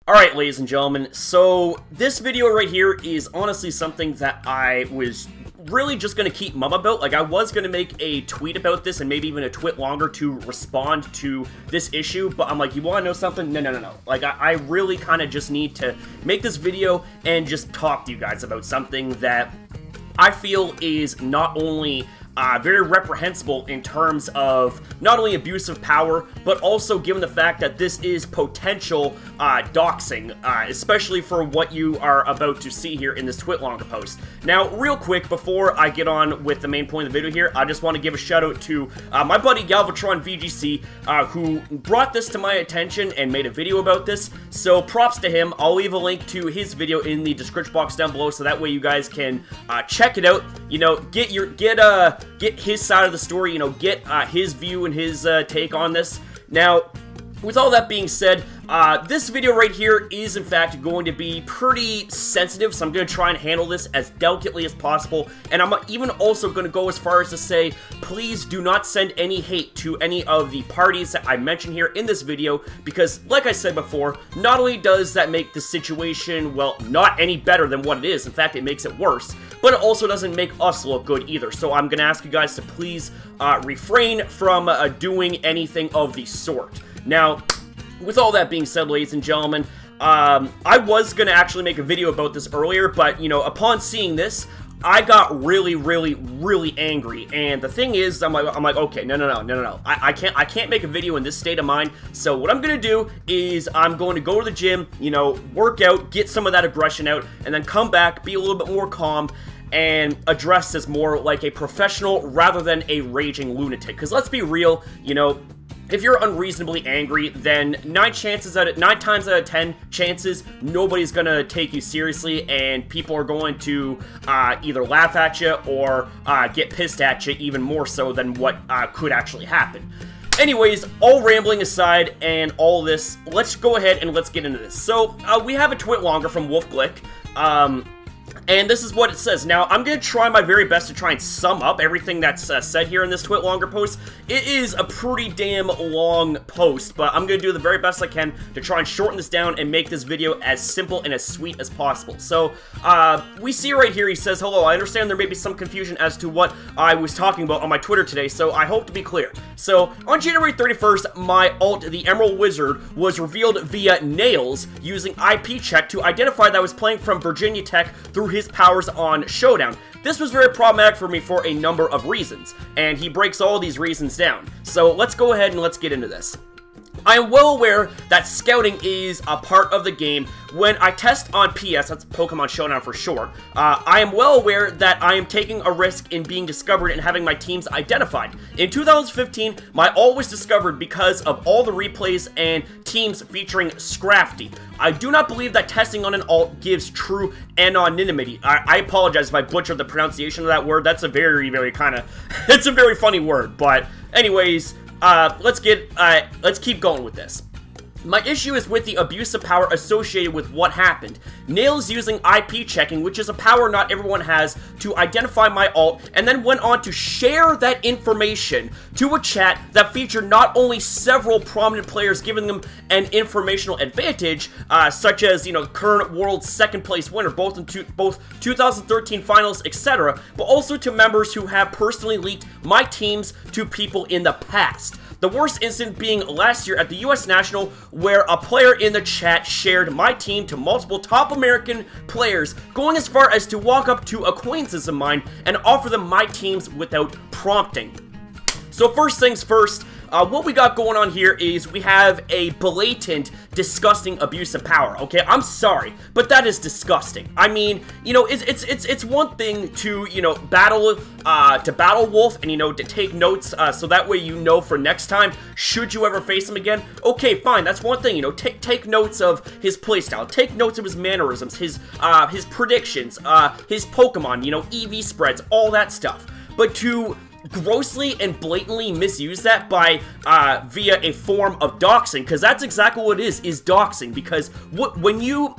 Alright, ladies and gentlemen, so this video right here is honestly something that I was really just going to keep mum about. Like, I was going to make a tweet about this and maybe even a twit longer to respond to this issue, but I'm like, you want to know something? No. Like, I really kind of just need to make this video and just talk to you guys about something that I feel is not only very reprehensible in terms of not only abuse of power, but also given the fact that this is potential doxing, especially for what you are about to see here in this twit longer post. Now, real quick, before I get on with the main point of the video here, I just want to give a shout out to my buddy WolfeyVGC, who brought this to my attention and made a video about this, so props to him. I'll leave a link to his video in the description box down below, so that way you guys can check it out, you know, get his side of the story, you know, get his view and his take on this. Now, with all that being said, this video right here is in fact going to be pretty sensitive, so I'm going to try and handle this as delicately as possible, and I'm even also going to go as far as to say, please do not send any hate to any of the parties that I mentioned here in this video, because like I said before, not only does that make the situation, well, not any better than what it is, in fact it makes it worse, but it also doesn't make us look good either. So I'm going to ask you guys to please refrain from doing anything of the sort. Now, with all that being said, ladies and gentlemen, I was going to actually make a video about this earlier, but, you know, upon seeing this, I got really angry, and the thing is, I'm like, okay, no, I can't make a video in this state of mind, so what I'm gonna do is I'm going to go to the gym, you know, work out, get some of that aggression out, and then come back, be a little bit more calm, and address this more like a professional rather than a raging lunatic, because let's be real, you know, if you're unreasonably angry, then 9 times out of 10 chances, nobody's gonna take you seriously, and people are going to either laugh at you or get pissed at you even more so than what could actually happen. Anyways, all rambling aside and all this, let's go ahead and let's get into this. So, we have a twit longer from Wolfe Glick, and this is what it says. Now, I'm going to try my very best to try and sum up everything that's said here in this twit longer post. It is a pretty damn long post, but I'm going to do the very best I can to try and shorten this down and make this video as simple and as sweet as possible. So, we see right here, he says, hello, I understand there may be some confusion as to what I was talking about on my Twitter today, so I hope to be clear. So, on January 31st, my alt, the Emerald Wizard, was revealed via Nails using IP check to identify that I was playing from Virginia Tech through his powers on Showdown. This was very problematic for me for a number of reasons, and he breaks all these reasons down. So let's go ahead and let's get into this. I am well aware that scouting is a part of the game. When I test on PS, that's Pokemon Showdown for short, I am well aware that I am taking a risk in being discovered and having my teams identified. In 2015, my alt was discovered because of all the replays and teams featuring Scrafty. I do not believe that testing on an alt gives true anonymity. I apologize if I butchered the pronunciation of that word. That's a very kind of, it's a very funny word, but anyways, let's keep going with this. My issue is with the abuse of power associated with what happened. Nails using IP checking, which is a power not everyone has, to identify my alt, and then went on to share that information to a chat that featured not only several prominent players giving them an informational advantage, such as, you know, current world second place winner, both 2013 finals, etc., but also to members who have personally leaked my teams to people in the past. The worst incident being last year at the US National, where a player in the chat shared my team to multiple top American players, going as far as to walk up to acquaintances of mine and offer them my teams without prompting. So first things first, what we got going on here is we have a blatant, disgusting abuse of power, okay? I'm sorry, but that is disgusting. I mean, you know, it's one thing to, you know, battle Wolf and, you know, to take notes, so that way you know for next time, should you ever face him again, okay, fine, that's one thing, you know, take notes of his playstyle, take notes of his mannerisms, his predictions, his Pokemon, you know, EV spreads, all that stuff. But to grossly and blatantly misuse that by via a form of doxing, because that's exactly what it is doxing, because when you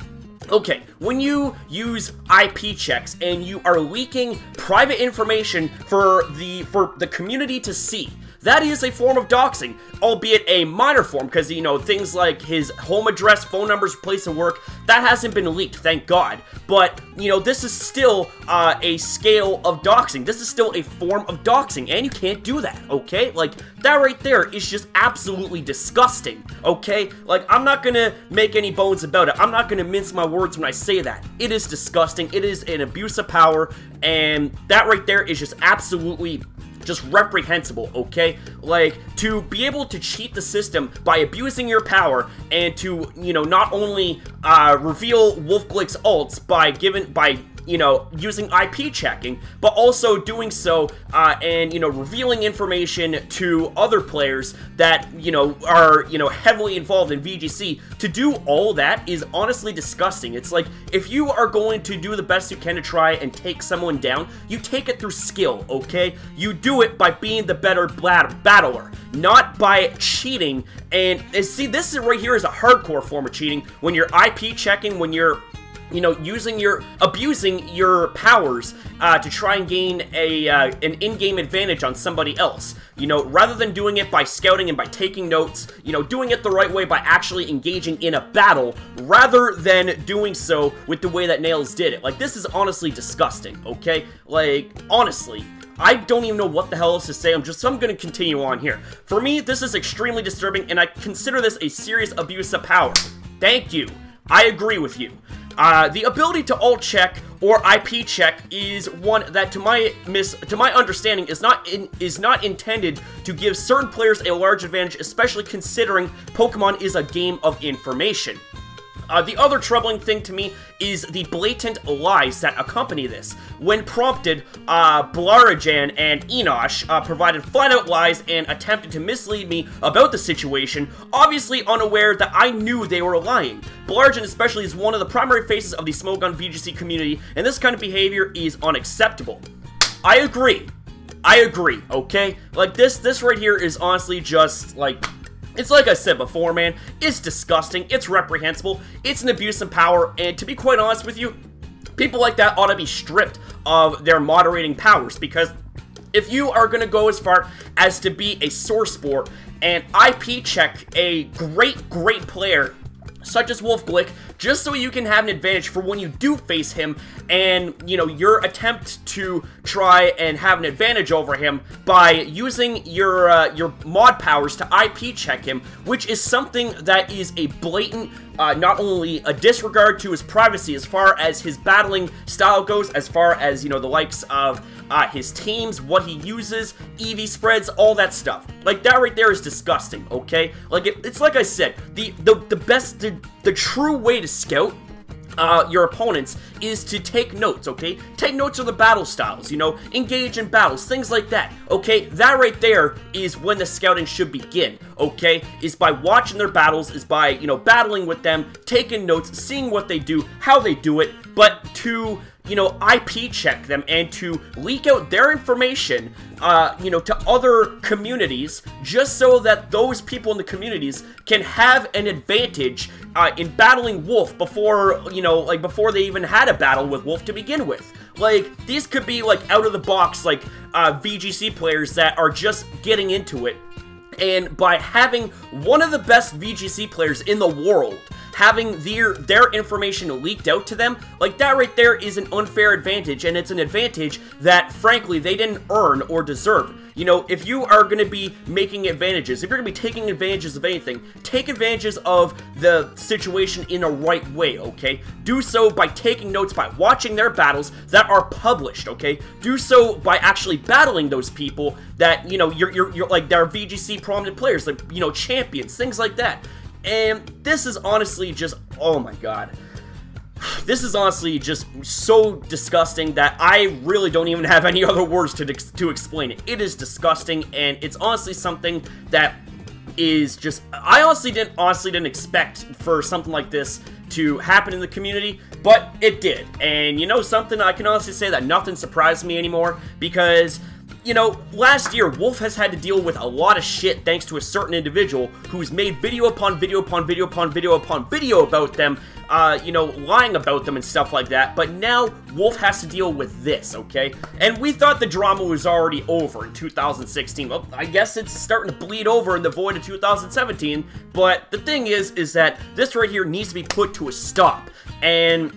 use IP checks and you are leaking private information for the community to see, that is a form of doxing, albeit a minor form, because, you know, things like his home address, phone numbers, place of work, that hasn't been leaked, thank God. But, you know, this is still a scale of doxing. This is still a form of doxing, and you can't do that, okay? Like, that right there is just absolutely disgusting, okay? Like, I'm not gonna make any bones about it. I'm not gonna mince my words when I say that. It is disgusting. It is an abuse of power, and that right there is just absolutely just reprehensible, okay? Like, to be able to cheat the system by abusing your power and to, you know, not only reveal Wolfe Glick's ults by you know, using IP checking, but also doing so and, you know, revealing information to other players that, you know, are, you know, heavily involved in VGC. To do all that is honestly disgusting. It's like, if you are going to do the best you can to try and take someone down, you take it through skill, okay? You do it by being the better battler, not by cheating. And see, this is right here is a hardcore form of cheating, when you're IP checking, when you're, you know, abusing your powers to try and gain an in-game advantage on somebody else. You know, rather than doing it by scouting and by taking notes, you know, doing it the right way by actually engaging in a battle, rather than doing so with the way that Nails did it. Like, this is honestly disgusting, okay? Like, honestly. I don't even know what the hell else to say. I'm gonna continue on here. For me, this is extremely disturbing, and I consider this a serious abuse of power. Thank you. I agree with you. The ability to alt check or IP check is one that, to my understanding, is not intended to give certain players a large advantage, especially considering Pokemon is a game of information. The other troubling thing to me is the blatant lies that accompany this. When prompted, Blarajan and Enosh provided flat-out lies and attempted to mislead me about the situation, obviously unaware that I knew they were lying. Blarajan especially is one of the primary faces of the Smogon VGC community, and this kind of behavior is unacceptable. I agree, okay? Like, this right here is honestly just, like, it's like I said before, man, it's disgusting, it's reprehensible, it's an abuse of power, and to be quite honest with you, people like that ought to be stripped of their moderating powers, because if you are going to go as far as to be a source sport and IP check a great player such as Wolfe Glick, just so you can have an advantage for when you do face him, and, you know, your attempt to try and have an advantage over him by using your mod powers to IP check him, which is something that is a blatant, not only a disregard to his privacy as far as his battling style goes, as far as, you know, the likes of his teams, what he uses, EV spreads, all that stuff. Like, that right there is disgusting, okay? Like, it's like I said, the true way to scout your opponents is to take notes, okay? Take notes of the battle styles, you know, engage in battles, things like that, okay? That right there is when the scouting should begin, okay? Is by watching their battles, is by, you know, battling with them, taking notes, seeing what they do, how they do it, but to, you know, IP check them and to leak out their information, you know, to other communities, just so that those people in the communities can have an advantage in battling Wolfe before, you know, like, before they even had a battle with Wolfe to begin with. Like, these could be, like, out of the box, like, VGC players that are just getting into it, and by having one of the best VGC players in the world having their information leaked out to them, like, that right there is an unfair advantage, and it's an advantage that, frankly, they didn't earn or deserve. You know, if you are going to be making advantages, if you're going to be taking advantages of anything, take advantages of the situation in a right way, okay? Do so by taking notes, by watching their battles that are published, okay? Do so by actually battling those people that, you know, you're like, they're VGC prominent players, like, you know, champions, things like that. And this is honestly just, oh my god. This is honestly just so disgusting that I really don't even have any other words to explain it. It is disgusting, and it's honestly something that is just, I honestly didn't expect for something like this to happen in the community, but it did. And you know something, I can honestly say that nothing surprised me anymore, because, you know, last year, Wolfe has had to deal with a lot of shit thanks to a certain individual who's made video upon video upon video upon video upon video about them, you know, lying about them and stuff like that, but now Wolf has to deal with this, okay? And we thought the drama was already over in 2016. Well, I guess it's starting to bleed over in the void of 2017, but the thing is that this right here needs to be put to a stop, and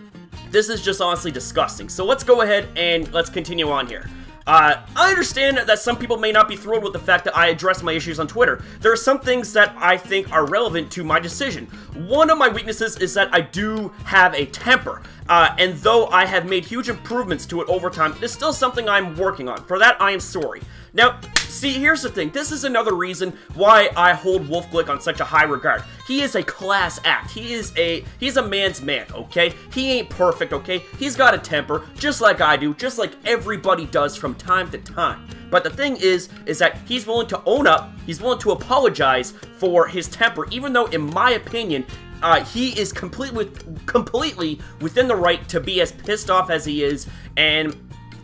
this is just honestly disgusting. So let's go ahead and let's continue on here. I understand that some people may not be thrilled with the fact that I address my issues on Twitter. There are some things that I think are relevant to my decision. One of my weaknesses is that I do have a temper, and though I have made huge improvements to it over time, it is still something I'm working on. For that, I am sorry. Now, see, here's the thing. This is another reason why I hold Wolfe Glick on such a high regard. He is a class act. He's a man's man, okay? He ain't perfect, okay? He's got a temper, just like I do, just like everybody does from time to time. But the thing is that he's willing to own up, he's willing to apologize for his temper, even though, in my opinion, he is completely within the right to be as pissed off as he is, and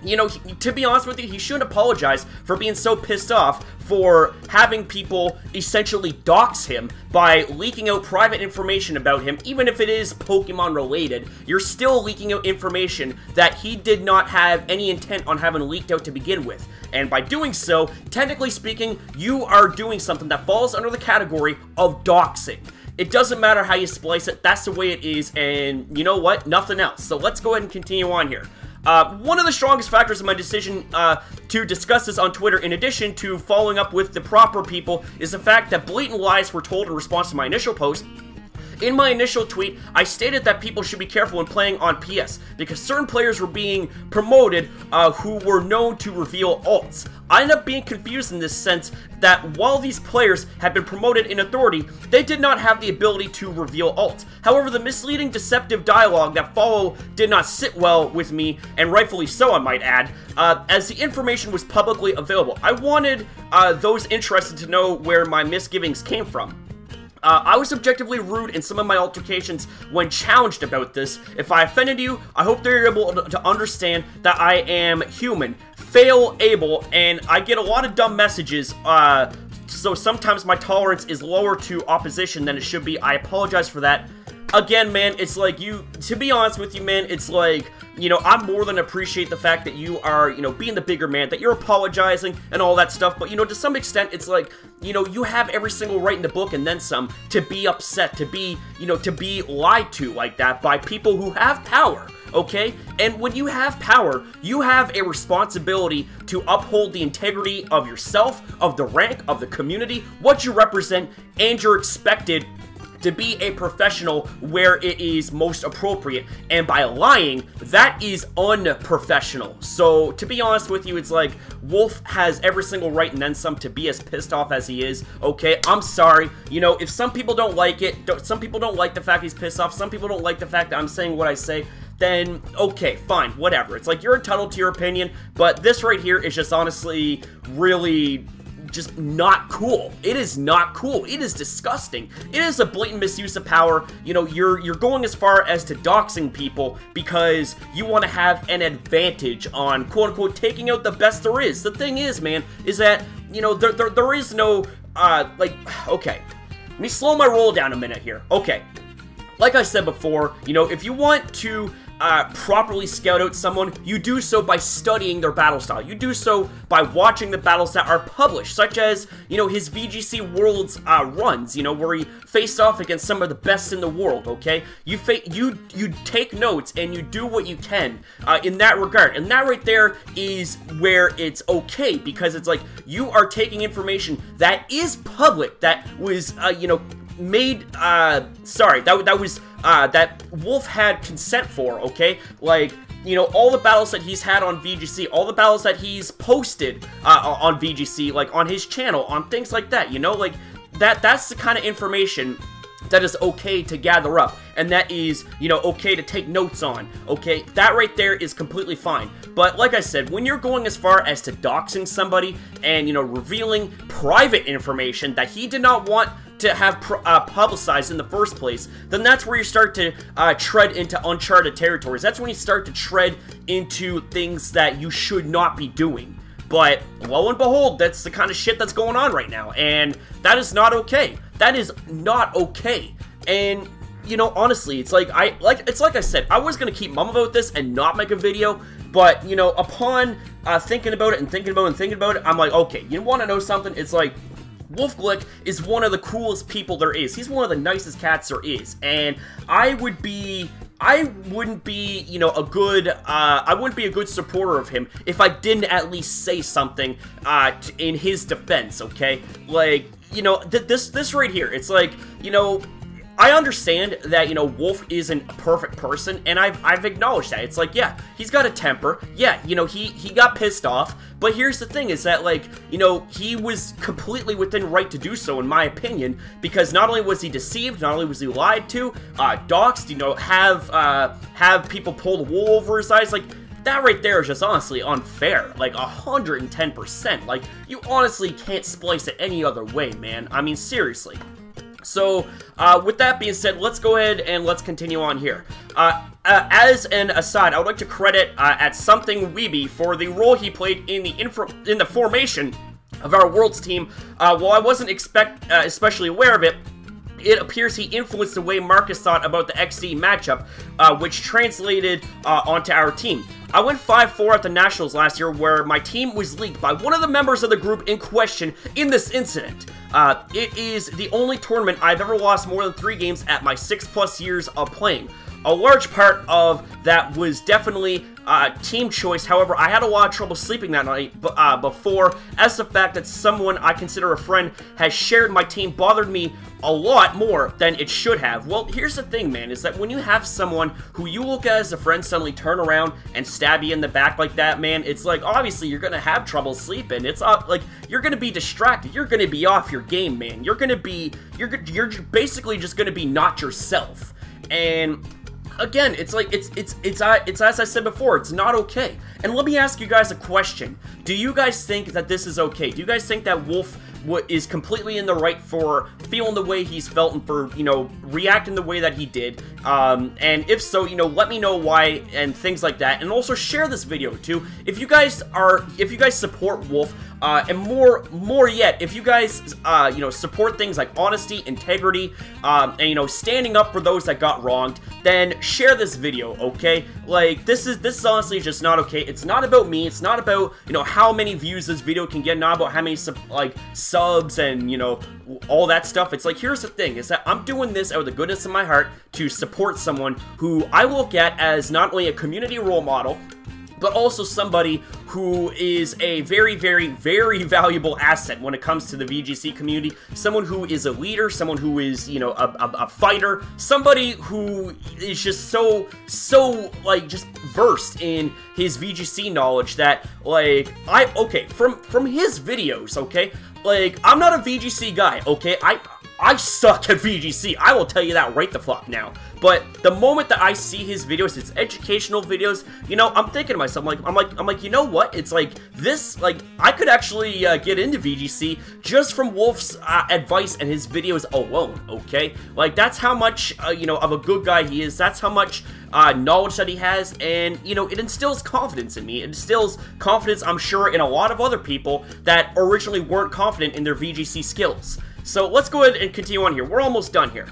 you know, to be honest with you, he shouldn't apologize for being so pissed off for having people essentially dox him by leaking out private information about him. Even if it is Pokemon related, you're still leaking out information that he did not have any intent on having leaked out to begin with. And by doing so, technically speaking, you are doing something that falls under the category of doxing. It doesn't matter how you splice it, that's the way it is, and you know what? Nothing else. So let's go ahead and continue on here. One of the strongest factors in my decision to discuss this on Twitter, in addition to following up with the proper people, is the fact that blatant lies were told in response to my initial post. In my initial tweet, I stated that people should be careful when playing on PS, because certain players were being promoted who were known to reveal ults. I ended up being confused in this sense that while these players had been promoted in authority, they did not have the ability to reveal ults. However, the misleading, deceptive dialogue that followed did not sit well with me, and rightfully so, I might add, as the information was publicly available. I wanted those interested to know where my misgivings came from. I was objectively rude in some of my altercations when challenged about this. If I offended you, I hope they're able to understand that I am human, fail-able, and I get a lot of dumb messages, so sometimes my tolerance is lower to opposition than it should be. I apologize for that. Again, man, it's like to be honest with you, man, it's like, you know, I more than appreciate the fact that you are, you know, being the bigger man, that you're apologizing and all that stuff, but, you know, to some extent, it's like, you know, you have every single right in the book and then some to be upset, to be, you know, to be lied to like that by people who have power, okay? And when you have power, you have a responsibility to uphold the integrity of yourself, of the rank, of the community, what you represent, and you're expected to be a professional where it is most appropriate, and by lying, that is unprofessional. So, to be honest with you, it's like, Wolf has every single right and then some to be as pissed off as he is, okay? I'm sorry. You know, if some people don't like it, some people don't like the fact he's pissed off, some people don't like the fact that I'm saying what I say, then, okay, fine, whatever. It's like, you're entitled to your opinion, but this right here is just honestly really just not cool. It is not cool. It is disgusting. It is a blatant misuse of power. You know, you're going as far as to doxing people because you want to have an advantage on, quote-unquote, taking out the best there is. The thing is, man, is that, you know, there is no, like, okay. Let me slow my roll down a minute here. Okay. Like I said before, you know, if you want to properly scout out someone, you do so by studying their battle style. You do so by watching the battles that are published, such as, you know, his VGC Worlds runs, you know, where he faced off against some of the best in the world, okay? You take notes and you do what you can in that regard. And that right there is where it's okay, because it's like you are taking information that is public, that was, you know, made, sorry, that Wolf had consent for, okay? Like, you know, all the battles that he's had on VGC, all the battles that he's posted on VGC, like on his channel, on things like that, you know? Like, that's the kind of information that is okay to gather up, and that is, you know, okay to take notes on, okay? That right there is completely fine. But like I said, when you're going as far as to doxing somebody and, you know, revealing private information that he did not want to have publicized in the first place, then that's where you start to tread into uncharted territories. That's when you start to tread into things that you should not be doing. But lo and behold, that's the kind of shit that's going on right now, and that is not okay. That is not okay. And you know, honestly, it's like I said, I was gonna keep mum about this and not make a video, but, you know, upon thinking about it and thinking about it, I'm like, okay, you want to know something? It's like, Wolfe Glick is one of the coolest people there is. He's one of the nicest cats there is, and I wouldn't be, you know, I wouldn't be a good supporter of him if I didn't at least say something in his defense, okay? Like, you know, this right here, it's like, you know, I understand that, you know, Wolfe isn't a perfect person, and I've acknowledged that. It's like, yeah, he's got a temper. Yeah, you know, he got pissed off. But here's the thing, is that, like, you know, he was completely within right to do so, in my opinion, because not only was he deceived, not only was he lied to, doxed, you know, have people pull the wool over his eyes, like, that right there is just honestly unfair, like 110%. Like, you honestly can't splice it any other way, man. I mean, seriously. So, with that being said, let's go ahead and let's continue on here. As an aside, I would like to credit at Something Weeby for the role he played in the formation of our Worlds team. While I wasn't especially aware of it, it appears he influenced the way Marcus thought about the XD matchup, which translated onto our team. I went 5-4 at the Nationals last year, where my team was leaked by one of the members of the group in question in this incident. It is the only tournament I've ever lost more than 3 games at my 6+ years of playing. A large part of that was definitely team choice. However, I had a lot of trouble sleeping that night before, as the fact that someone I consider a friend has shared my team bothered me a lot more than it should have. Well, here's the thing, man, is that when you have someone who you look at as a friend suddenly turn around and stab you in the back like that, man, it's like, obviously, you're gonna have trouble sleeping. It's like, you're gonna be distracted. You're gonna be off your game, man. You're basically just gonna be not yourself. And again, it's like, it's as I said before, it's not okay. And let me ask you guys a question. Do you guys think that this is okay? Do you guys think that Wolfe is completely in the right for feeling the way he's felt and for, you know, reacting the way that he did? And if so, you know, let me know why and things like that. And also share this video too. If you guys support Wolfe, and more yet, if you guys, you know, support things like honesty, integrity, and, you know, standing up for those that got wronged, then share this video, okay? Like, this is honestly just not okay. It's not about me. It's not about, you know, how many views this video can get, not about how many, subs and, you know, all that stuff. It's like, here's the thing, is that I'm doing this out of the goodness of my heart to support someone who I look at as not only a community role model, but also somebody who is a very, very, very valuable asset when it comes to the VGC community. Someone who is a leader, someone who is, you know, a fighter, somebody who is just so, like, just versed in his VGC knowledge that, like, okay, from his videos, okay, like, I'm not a VGC guy, okay, I suck at VGC, I will tell you that right the fuck now. But the moment that I see his videos, his educational videos, you know, I'm thinking to myself, I'm like, you know what? It's like, this, like, I could actually get into VGC just from Wolfe's advice and his videos alone, okay? Like, that's how much, you know, of a good guy he is. That's how much knowledge that he has, and, you know, it instills confidence in me. It instills confidence, I'm sure, in a lot of other people that originally weren't confident in their VGC skills. So let's go ahead and continue on here. We're almost done here.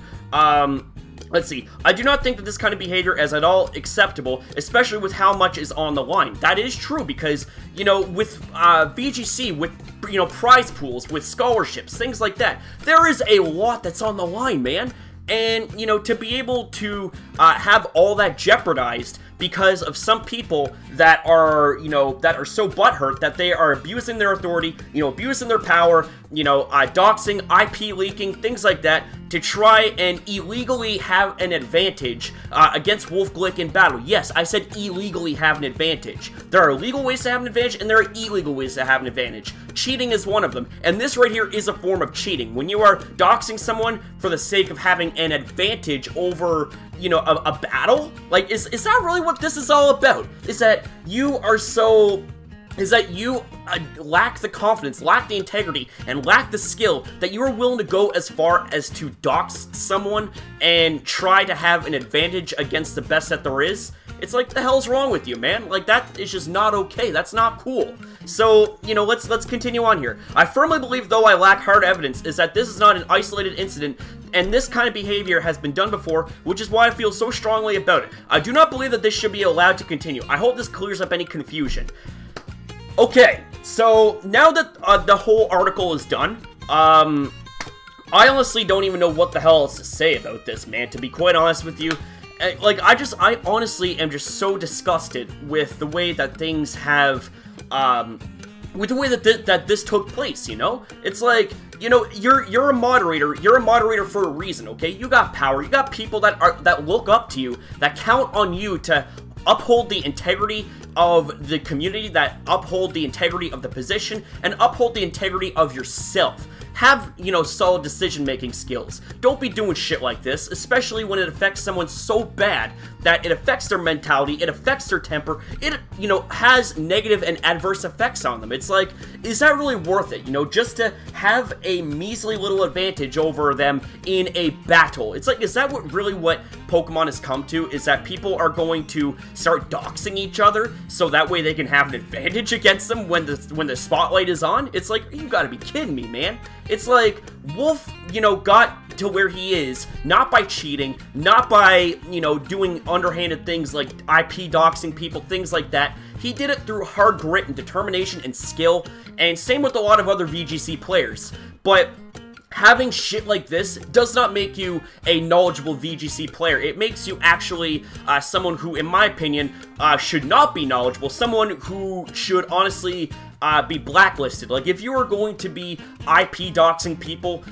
Let's see. I do not think that this kind of behavior is at all acceptable, especially with how much is on the line. That is true because, you know, with VGC, with, you know, prize pools, with scholarships, things like that, there is a lot that's on the line, man. And, you know, to be able to have all that jeopardized because of some people that are, you know, that are so butthurt that they are abusing their authority, you know, abusing their power, you know, doxing, IP leaking, things like that, to try and illegally have an advantage against Wolfe Glick in battle. Yes, I said illegally have an advantage. There are legal ways to have an advantage, and there are illegal ways to have an advantage. Cheating is one of them, and this right here is a form of cheating. When you are doxing someone for the sake of having an advantage over, you know, a battle, like, is that really what this is all about? Is that you are so... is that you lack the confidence, lack the integrity, and lack the skill that you are willing to go as far as to dox someone and try to have an advantage against the best that there is? It's like, the hell's wrong with you, man? Like, that is just not okay. That's not cool. So, you know, let's continue on here. I firmly believe, though I lack hard evidence, is that this is not an isolated incident and this kind of behavior has been done before, which is why I feel so strongly about it. I do not believe that this should be allowed to continue. I hope this clears up any confusion. Okay, so now that the whole article is done, I honestly don't even know what the hell else to say about this, man, to be quite honest with you. Like, I honestly am just so disgusted with the way that things have, with the way that this took place, you know? It's like, you know, you're a moderator for a reason, okay? You got power, you got people that look up to you, that count on you to uphold the integrity of the community, that uphold the integrity of the position, and uphold the integrity of yourself. Have, you know, solid decision-making skills. Don't be doing shit like this, especially when it affects someone so bad that it affects their mentality, it affects their temper, it, you know, has negative and adverse effects on them. It's like, is that really worth it, you know, just to have a measly little advantage over them in a battle? It's like, is that what Pokemon has come to? Is that people are going to start doxing each other so that way they can have an advantage against them when the spotlight is on? It's like, you gotta be kidding me, man. It's like, Wolf, you know, got to where he is, not by cheating, not by, you know, doing underhanded things like IP doxing people, things like that. He did it through hard grit and determination and skill, and same with a lot of other VGC players. But having shit like this does not make you a knowledgeable VGC player. It makes you actually someone who, in my opinion, should not be knowledgeable. Someone who should honestly be blacklisted. Like, if you are going to be IP doxing people,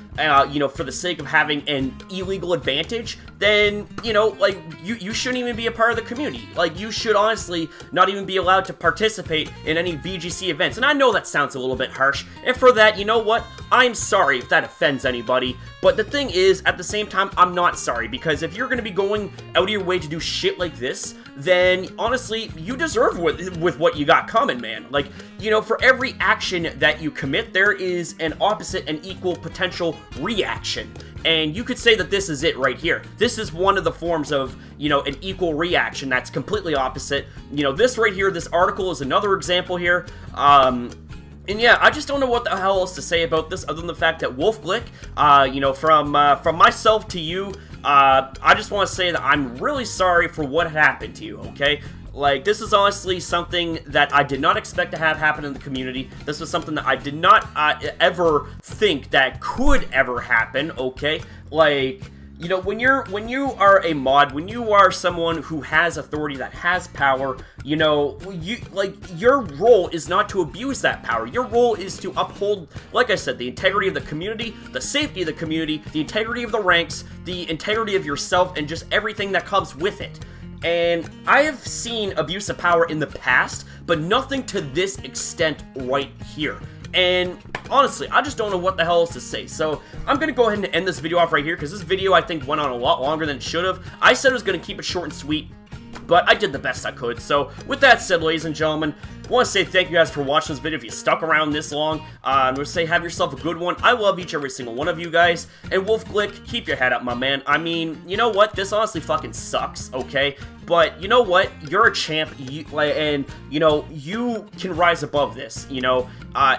you know, for the sake of having an illegal advantage, then, you know, like, you shouldn't even be a part of the community. Like, you should honestly not even be allowed to participate in any VGC events. And I know that sounds a little bit harsh, and for that, you know what? I'm sorry if that offends anybody, but the thing is, at the same time, I'm not sorry, because if you're going to be going out of your way to do shit like this, then, honestly, you deserve with what you got coming, man. Like, you know, for every action that you commit, there is an opposite and equal potential reaction. And you could say that this is it right here. This is one of the forms of, you know, an equal reaction that's completely opposite. You know, this right here, this article is another example here. And yeah, I just don't know what the hell else to say about this other than the fact that Wolfe Glick, you know, from myself to you, I just want to say that I'm really sorry for what happened to you, okay? Like, this is honestly something that I did not expect to have happen in the community. This was something that I did not ever think that could ever happen, okay? Like, you know, when you are a mod, when you are someone who has authority, that has power, you know, your role is not to abuse that power. Your role is to uphold, like I said, the integrity of the community, the safety of the community, the integrity of the ranks, the integrity of yourself, and just everything that comes with it. And I have seen abuse of power in the past, but nothing to this extent right here. And honestly, I just don't know what the hell else to say. So I'm going to go ahead and end this video off right here, because this video, I think, went on a lot longer than it should have. I said I was going to keep it short and sweet, but I did the best I could. So with that said, ladies and gentlemen, I want to say thank you guys for watching this video. If you stuck around this long, I'm going to say have yourself a good one. I love each and every single one of you guys. And Wolfe Glick, keep your head up, my man. I mean, you know what? This honestly fucking sucks, okay? But you know what? You're a champ, and, you know, you can rise above this, you know?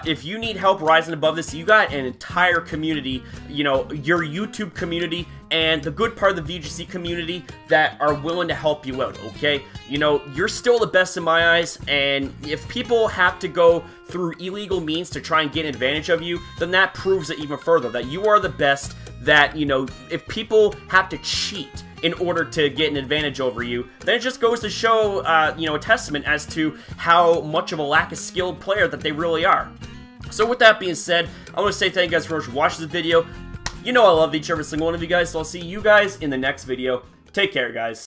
If you need help rising above this, you got an entire community, you know, your YouTube community, and the good part of the VGC community that are willing to help you out, okay? You know, you're still the best in my eyes, and if people have to go through illegal means to try and get advantage of you, then that proves it even further, that you are the best, that, you know, if people have to cheat in order to get an advantage over you, then it just goes to show, you know, a testament as to how much of a lack of skilled player that they really are. So with that being said, I want to say thank you guys for watching this video. You know I love each and every single one of you guys, so I'll see you guys in the next video. Take care, guys.